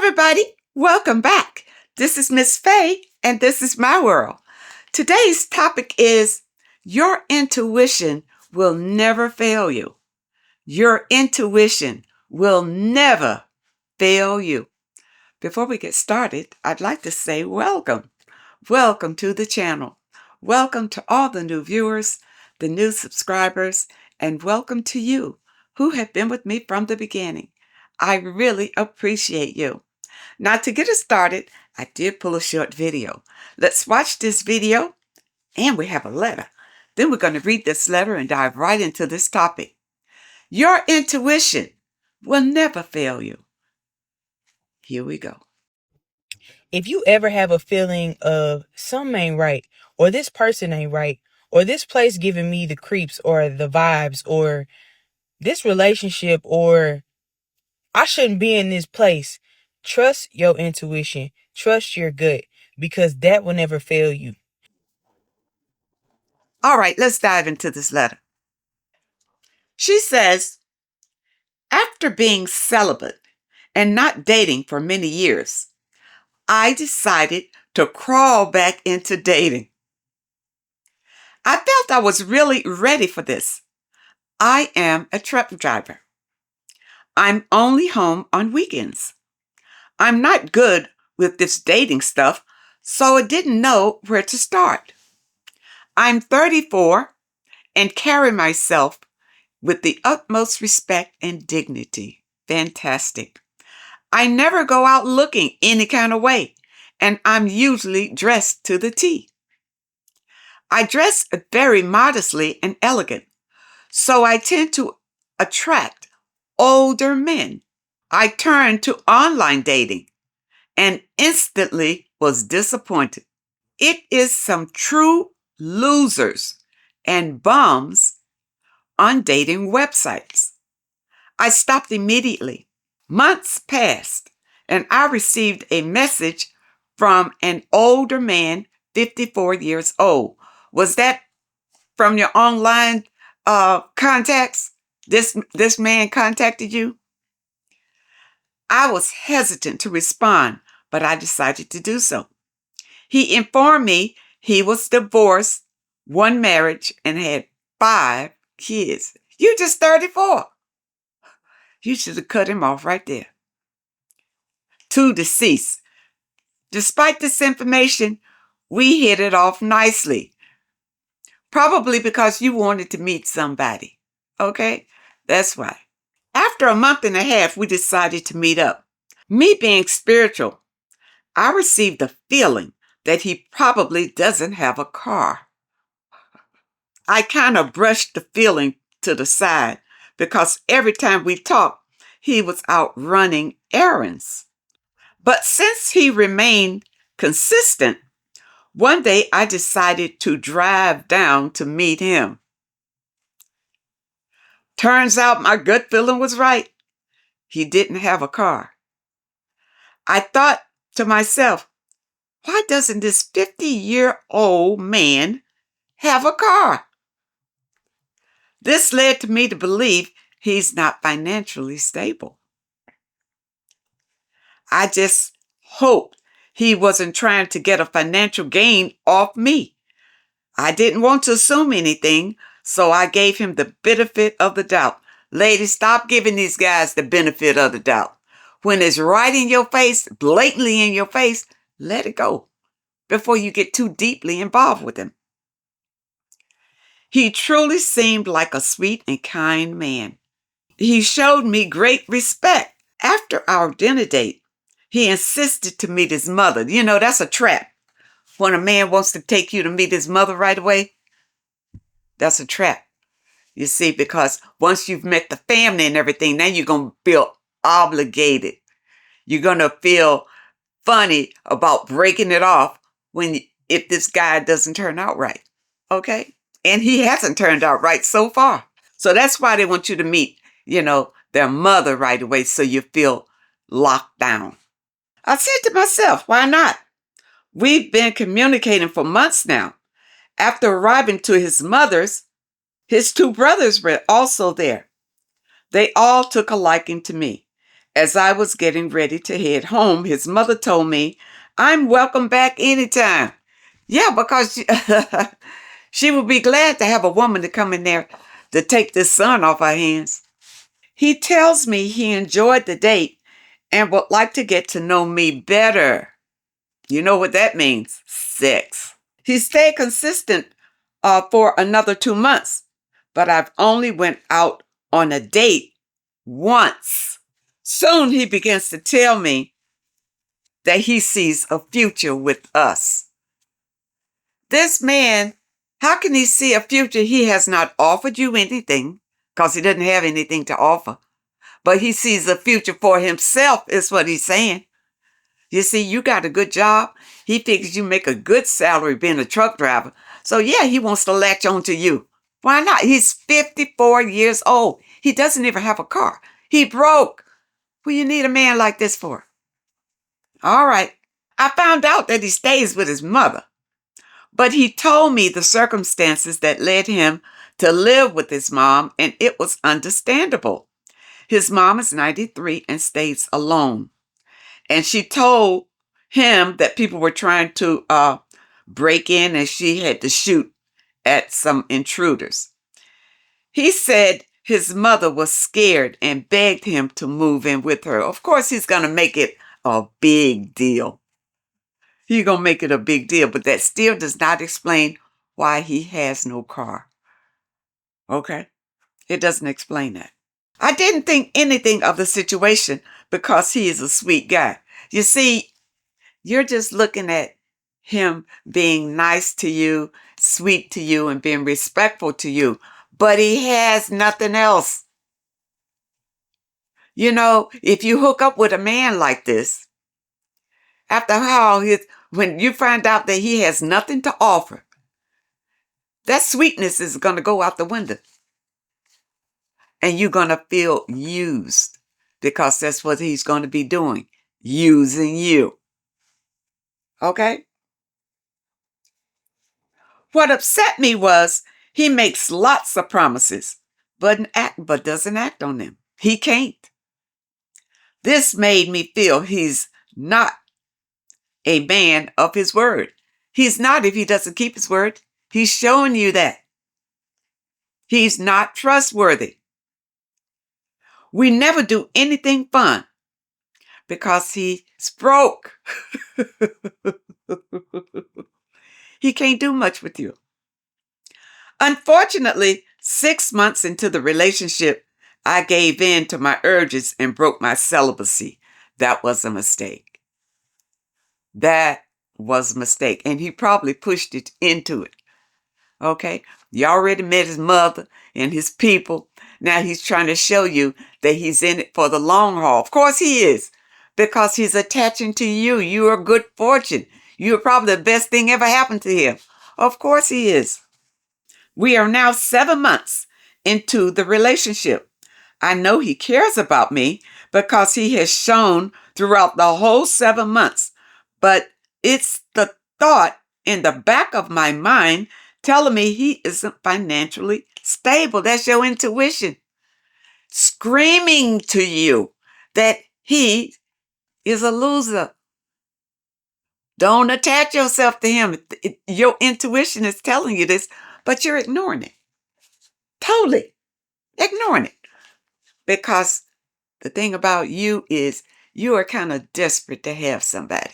everybody. Welcome back. This is Miss Faye, and this is my world. Today's topic is your intuition will never fail you. Your intuition will never fail you. Before we get started, I'd like to say welcome. Welcome to the channel. Welcome to all the new viewers, the new subscribers, and welcome to you who have been with me from the beginning. I really appreciate you. Now, to get us started, I did pull a short video. Let's watch this video, and we have a letter. Then we're going to read this letter and dive right into this topic. Your intuition will never fail you. Here we go. If you ever have a feeling of something ain't right, or this person ain't right, or this place giving me the creeps or the vibes, or this relationship, or I shouldn't be in this place, trust your intuition, trust your gut, because that will never fail you. All right, let's dive into this letter. She says, after being celibate and not dating for many years, I decided to crawl back into dating. I felt I was really ready for this. I am a truck driver. I'm only home on weekends. I'm not good with this dating stuff, so I didn't know where to start. I'm 34 and carry myself with the utmost respect and dignity. Fantastic. I never go out looking any kind of way, and I'm usually dressed to the T. I dress very modestly and elegant, so I tend to attract older men. I turned to online dating and instantly was disappointed. It is some true losers and bums on dating websites. I stopped immediately. Months passed, and I received a message from an older man, 54 years old. Was that from your online contacts? This man contacted you? I was hesitant to respond, but I decided to do so. He informed me he was divorced, one marriage, and had 5 kids. You just 34. You should have cut him off right there. 2 deceased. Despite this information, we hit it off nicely. Probably because you wanted to meet somebody. Okay? That's why. After a month and a half, we decided to meet up. Me being spiritual, I received the feeling that he probably doesn't have a car. I kind of brushed the feeling to the side because every time we talked, he was out running errands. But since he remained consistent, one day I decided to drive down to meet him. Turns out my gut feeling was right. He didn't have a car. I thought to myself, why doesn't this 50-year-old man have a car? This led to me to believe he's not financially stable. I just hoped he wasn't trying to get a financial gain off me. I didn't want to assume anything, so I gave him the benefit of the doubt. Ladies, stop giving these guys the benefit of the doubt. When it's right in your face, blatantly in your face, let it go before you get too deeply involved with him. He truly seemed like a sweet and kind man. He showed me great respect. After our dinner date, he insisted to meet his mother. You know, that's a trap. When a man wants to take you to meet his mother right away, that's a trap. You see, because once you've met the family and everything, now you're going to feel obligated. You're going to feel funny about breaking it off if this guy doesn't turn out right. Okay? And he hasn't turned out right so far. So that's why they want you to meet, their mother right away so you feel locked down. I said to myself, why not? We've been communicating for months now. After arriving to his mother's, his 2 brothers were also there. They all took a liking to me, As I was getting ready to head home, his mother told me, "I'm welcome back anytime." Yeah, because she would be glad to have a woman to come in there to take this son off our hands. He tells me he enjoyed the date and would like to get to know me better. You know what that means? Sex. He stayed consistent for another 2 months, but I've only went out on a date once. Soon he begins to tell me that he sees a future with us. This man, how can he see a future? He has not offered you anything because he doesn't have anything to offer. But he sees a future for himself, is what he's saying. You see, you got a good job. He figures you make a good salary being a truck driver. So yeah, he wants to latch on to you. Why not? He's 54 years old. He doesn't even have a car. He broke. What do you need a man like this for? All right. I found out that he stays with his mother. But he told me the circumstances that led him to live with his mom, and it was understandable. His mom is 93 and stays alone. And she told him that people were trying to break in and she had to shoot at some intruders. He said his mother was scared and begged him to move in with her. Of course, he's going to make it a big deal. He's going to make it a big deal, but that still does not explain why he has no car. Okay? It doesn't explain that. I didn't think anything of the situation because he is a sweet guy. You see, you're just looking at him being nice to you, sweet to you, and being respectful to you, but he has nothing else. You know, if you hook up with a man like this, after how when you find out that he has nothing to offer, that sweetness is going to go out the window. And you're going to feel used because that's what he's going to be doing, using you. Okay? What upset me was he makes lots of promises, but doesn't act on them. He can't. This made me feel he's not a man of his word. He's not if he doesn't keep his word. He's showing you that. He's not trustworthy. We never do anything fun because he's broke. He can't do much with you. Unfortunately, 6 months into the relationship, I gave in to my urges and broke my celibacy. That was a mistake. That was a mistake. And he probably pushed it into it. Okay? You already met his mother and his people. Now he's trying to show you that he's in it for the long haul. Of course he is. Because he's attaching to you. You are good fortune. You are probably the best thing ever happened to him. Of course he is. We are now 7 months into the relationship. I know he cares about me because he has shown throughout the whole 7 months. But it's the thought in the back of my mind telling me he isn't financially stable. That's your intuition screaming to you that he is a loser. Don't attach yourself to him. Your intuition is telling you this, but you're ignoring it. Totally ignoring it. Because the thing about you is you are kind of desperate to have somebody.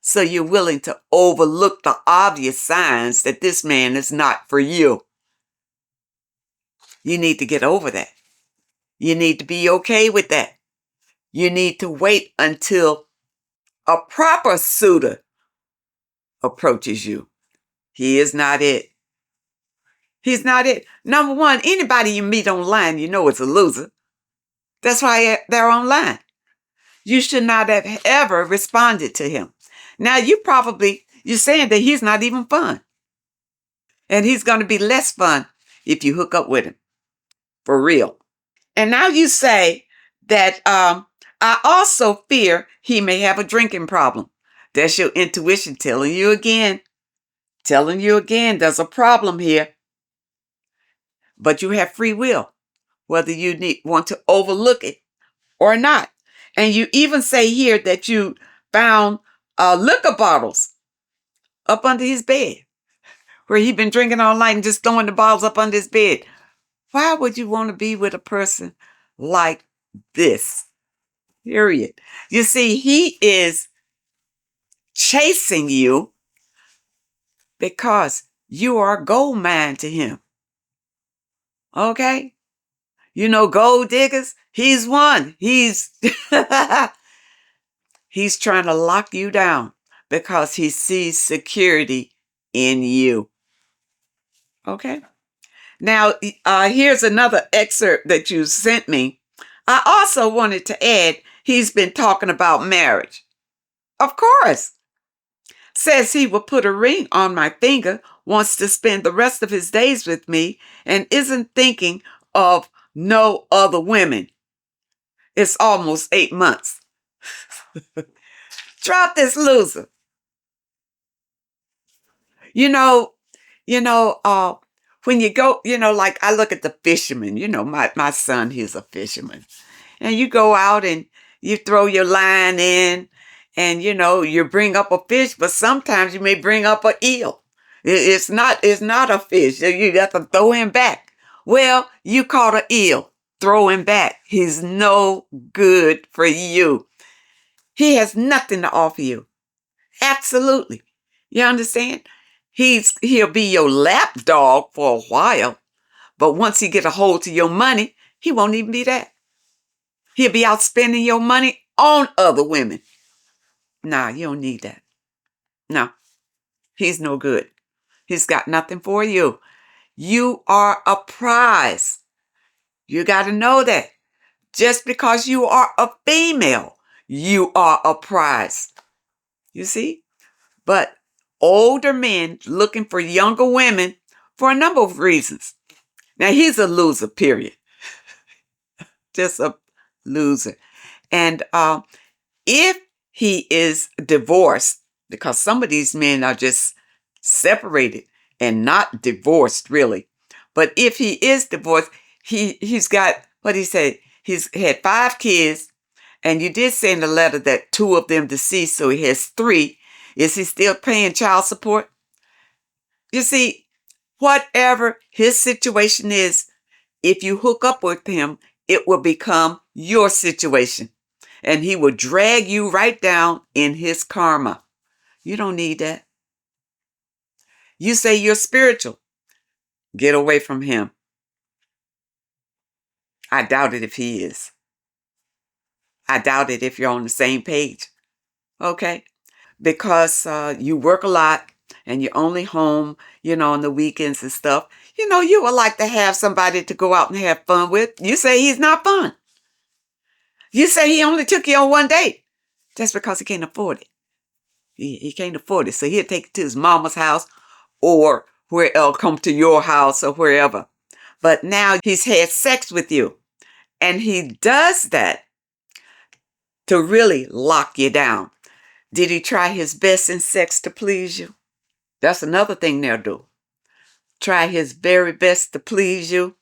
So you're willing to overlook the obvious signs that this man is not for you. You need to get over that. You need to be okay with that. You need to wait until a proper suitor approaches you. He is not it. He's not it. Number one, anybody you meet online, you know it's a loser. That's why they're online. You should not have ever responded to him. Now you're saying that he's not even fun. And he's going to be less fun if you hook up with him. For real. And now you say that I also fear he may have a drinking problem. That's your intuition telling you again. Telling you again, there's a problem here. But you have free will, whether you want to overlook it or not. And you even say here that you found liquor bottles up under his bed where he'd been drinking all night and just throwing the bottles up under his bed. Why would you want to be with a person like this? Period. You see, he is chasing you because you are a gold mine to him. Okay? You know, gold diggers, he's one. He's he's trying to lock you down because he sees security in you. Okay? Now, here's another excerpt that you sent me. I also wanted to add, he's been talking about marriage. Of course. Says he will put a ring on my finger, wants to spend the rest of his days with me, and isn't thinking of no other women. It's almost 8 months. Drop this loser. You know, when you go, like I look at the fishermen, my son, he's a fisherman. And you go out and you throw your line in and, you bring up a fish, but sometimes you may bring up an eel. It's not a fish. You have to throw him back. Well, you caught an eel. Throw him back. He's no good for you. He has nothing to offer you. Absolutely. You understand? He'll be your lap dog for a while, but once he get a hold to your money, he won't even be that. He'll be out spending your money on other women. Nah, you don't need that. No, he's no good. He's got nothing for you. You are a prize. You got to know that. Just because you are a female, you are a prize. You see? But older men looking for younger women for a number of reasons. Now, he's a loser, period. Just a loser. And if he is divorced, because some of these men are just separated and not divorced, really. But if he is divorced, he's got, what he said, he's had 5 kids, and you did say in the letter that 2 of them deceased, so he has 3. Is he still paying child support? You see, whatever his situation is, if you hook up with him, it will become your situation. And he will drag you right down in his karma. You don't need that. You say you're spiritual. Get away from him. I doubt it if he is. I doubt it if you're on the same page. Okay? Because you work a lot and you're only home, on the weekends and stuff. You would like to have somebody to go out and have fun with. You say he's not fun. You say he only took you on 1 date. That's because he can't afford it. He can't afford it. So he'll take it to his mama's house or come to your house or wherever. But now he's had sex with you. And he does that to really lock you down. Did he try his best in sex to please you? That's another thing they'll do. Try his very best to please you.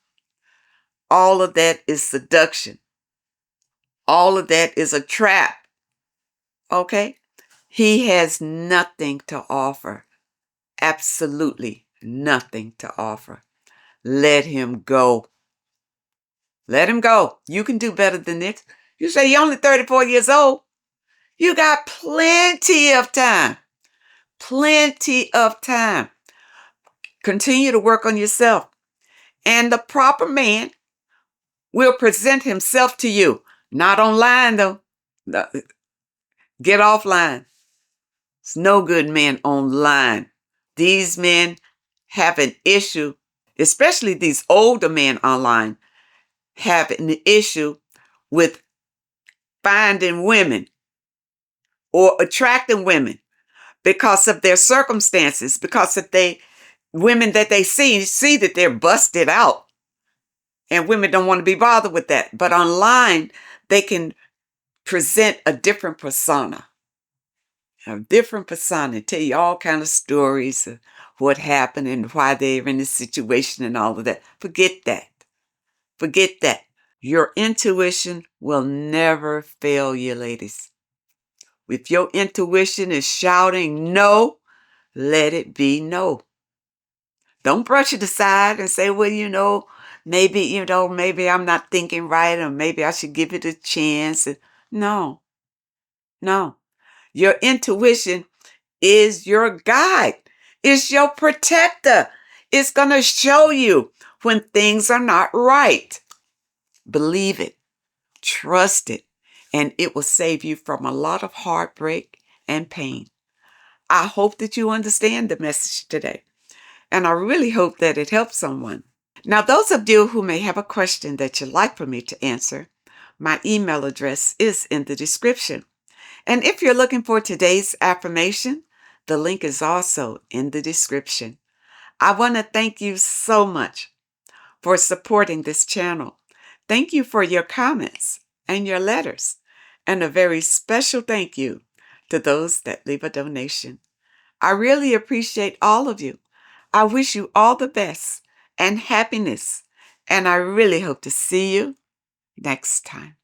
All of that is seduction. All of that is a trap. Okay? He has nothing to offer. Absolutely nothing to offer. Let him go. Let him go. You can do better than this. You say you're only 34 years old. You got plenty of time. Plenty of time. Continue to work on yourself. And the proper man will present himself to you. Not online, though. Get offline. It's no good men online. These men have an issue, especially these older men online, have an issue with finding women or attracting women because of their circumstances, because of women that they see that they're busted out. And women don't want to be bothered with that. But online, they can present a different persona. Tell you all kind of stories of what happened and why they're in this situation and all of that. Forget that. Forget that. Your intuition will never fail you, ladies. If your intuition is shouting no, let it be no. Don't brush it aside and say, well, maybe I'm not thinking right, or maybe I should give it a chance. No, no. Your intuition is your guide. It's your protector. It's going to show you when things are not right. Believe it, trust it, and it will save you from a lot of heartbreak and pain. I hope that you understand the message today, and I really hope that it helps someone. Now, those of you who may have a question that you'd like for me to answer, my email address is in the description. And if you're looking for today's affirmation, the link is also in the description. I want to thank you so much for supporting this channel. Thank you for your comments and your letters. And a very special thank you to those that leave a donation. I really appreciate all of you. I wish you all the best and happiness. And I really hope to see you next time.